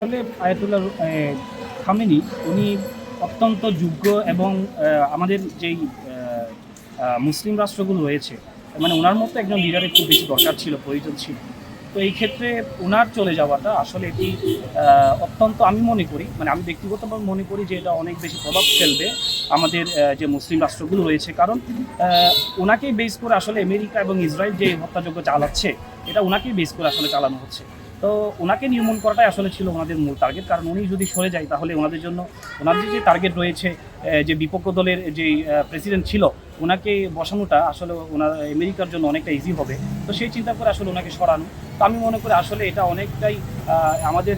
আসলে Ayatollah Khamenei উনি অত্যন্ত যোগ্য এবং আমাদের যেই মুসলিম রাষ্ট্রগুলো রয়েছে, মানে ওনার মতো একজন লিডারের খুব বেশি দরকার ছিল, প্রয়োজন ছিল। তো এই ক্ষেত্রে ওনার চলে যাওয়াটা আসলে এটি অত্যন্ত, আমি মনে করি, মানে আমি ব্যক্তিগতভাবে মনে করি যে এটা অনেক বেশি প্রভাব ফেলবে আমাদের যে মুসলিম রাষ্ট্রগুলো রয়েছে। কারণ ওনাকেই বেস করে আসলে আমেরিকা এবং ইসরায়েল যে হত্যাযজ্ঞ চালাচ্ছে, এটা ওনাকেই বেস করে আসলে চালানো হচ্ছে। তো ওনাকে নির্মূল করাটাই আসলে ছিল ওনাদের মূল টার্গেট। কারণ উনি যদি সরে যায় তাহলে ওনাদের জন্য ওনাদের যে টার্গেট রয়েছে, যে বিপক্ষ দলের যে প্রেসিডেন্ট ছিল, ওনাকে বসানোটা আসলে ওনার আমেরিকার জন্য অনেকটা ইজি হবে। তো সেই চিন্তা করে আসলে ওনাকে সরানো। তো আমি মনে করি আসলে এটা অনেকটাই আমাদের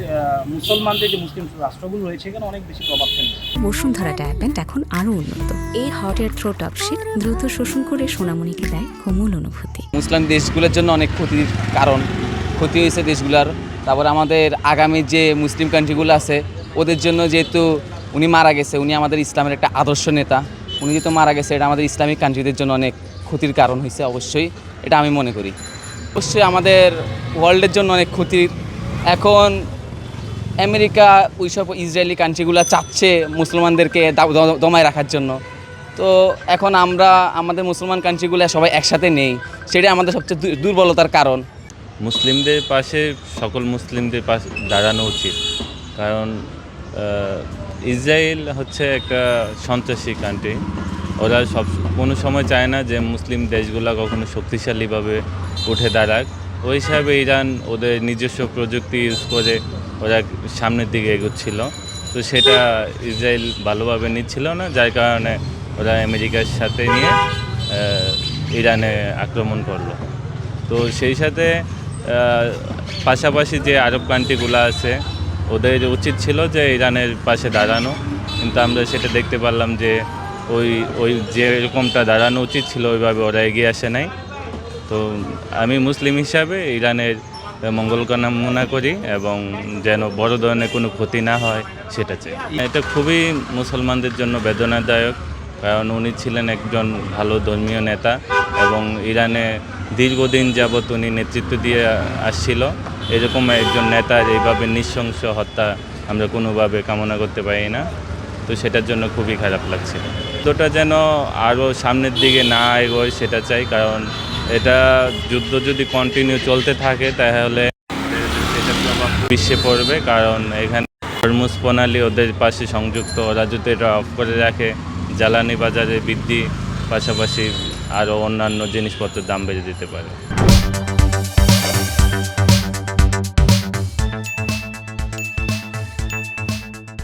মুসলমানদের যে মুসলিম রাষ্ট্রগুলো রয়েছে এখানে অনেক বেশি প্রভাব ফেলবে। বসুন্ধরা ডায়াপেন্ট এখন আরও উন্নত। এই হট এয়ার থ্রো টপশিট দ্রুত শোষণ করে সোনামণিকে দেয় কোমল অনুভূতি। মুসলিম দেশগুলোর জন্য অনেক ক্ষতির কারণ, ক্ষতি হয়েছে দেশগুলোর। তারপরে আমাদের আগামী যে মুসলিম কান্ট্রিগুলো আছে ওদের জন্য, যেহেতু উনি মারা গেছে, উনি আমাদের ইসলামের একটা আদর্শ নেতা, উনি যেহেতু মারা গেছে, এটা আমাদের ইসলামিক কান্ট্রিদের জন্য অনেক ক্ষতির কারণ হয়েছে। অবশ্যই এটা আমি মনে করি, অবশ্যই আমাদের ওয়ার্ল্ডের জন্য অনেক ক্ষতির। এখন আমেরিকা ওইসব ইসরায়েলি কান্ট্রিগুলো চাচ্ছে মুসলমানদেরকে দমায় রাখার জন্য। তো এখন আমরা আমাদের মুসলমান কান্ট্রিগুলো সবাই একসাথে নেই, সেটাই আমাদের সবচেয়ে দুর্বলতার কারণ। মুসলিমদের পাশে সকল মুসলিমদের পাশে দাঁড়ানো উচিত। কারণ ইসরায়েল হচ্ছে একটা সন্ত্রাসী কান্ট্রি। ওরা কোনো সময় চায় না যে মুসলিম দেশগুলো কখনো শক্তিশালীভাবে উঠে দাঁড়াক। ওই হিসাবে ইরান ওদের নিজস্ব প্রযুক্তি ইউজ করে ওরা সামনের দিকে এগোচ্ছিল। তো সেটা ইসরায়েল ভালোভাবে নিচ্ছিল না, যার কারণে ওরা আমেরিকার সাথে নিয়ে ইরানে আক্রমণ করলো। তো সেই সাথে পাশাপাশি যে আরব কান্ট্রিগুলো আছে ওদের উচিত ছিল যে ইরানের পাশে দাঁড়ানো, কিন্তু আমরা সেটা দেখতে পারলাম যে ওই ওই যেরকমটা দাঁড়ানো উচিত ছিল ওইভাবে ওরা এগিয়ে আসে নাই। তো আমি মুসলিম হিসাবে ইরানের মঙ্গল কামনা করি এবং যেন বড় ধরনের কোনো ক্ষতি না হয় সেটা চাই। এটা খুবই মুসলমানদের জন্য বেদনাদায়ক, কারণ উনি ছিলেন একজন ভালো ধর্মীয় নেতা এবং ইরানে দীর্ঘদিন যাবৎ উনি নেতৃত্ব দিয়ে আসছিল। এরকম একজন নেতার এইভাবে নৃশংস হত্যা আমরা কোনোভাবে কামনা করতে পারি না। তো সেটার জন্য খুবই খারাপ লাগছে। যুদ্ধটা যেন আরও সামনের দিকে না এগোয় সেটা চাই, কারণ এটা যুদ্ধ যদি কন্টিনিউ চলতে থাকে তাহলে সেটা প্রভাব বিশ্বে পড়বে। কারণ এখানে হরমুজ প্রণালী ওদের পাশে সংযুক্ত, ওরা যদি এটা অফ করে রাখে জ্বালানি বাজারে বৃদ্ধি, পাশাপাশি আরও অন্যান্য জিনিসপত্রের দাম বেড়ে যেতে পারে।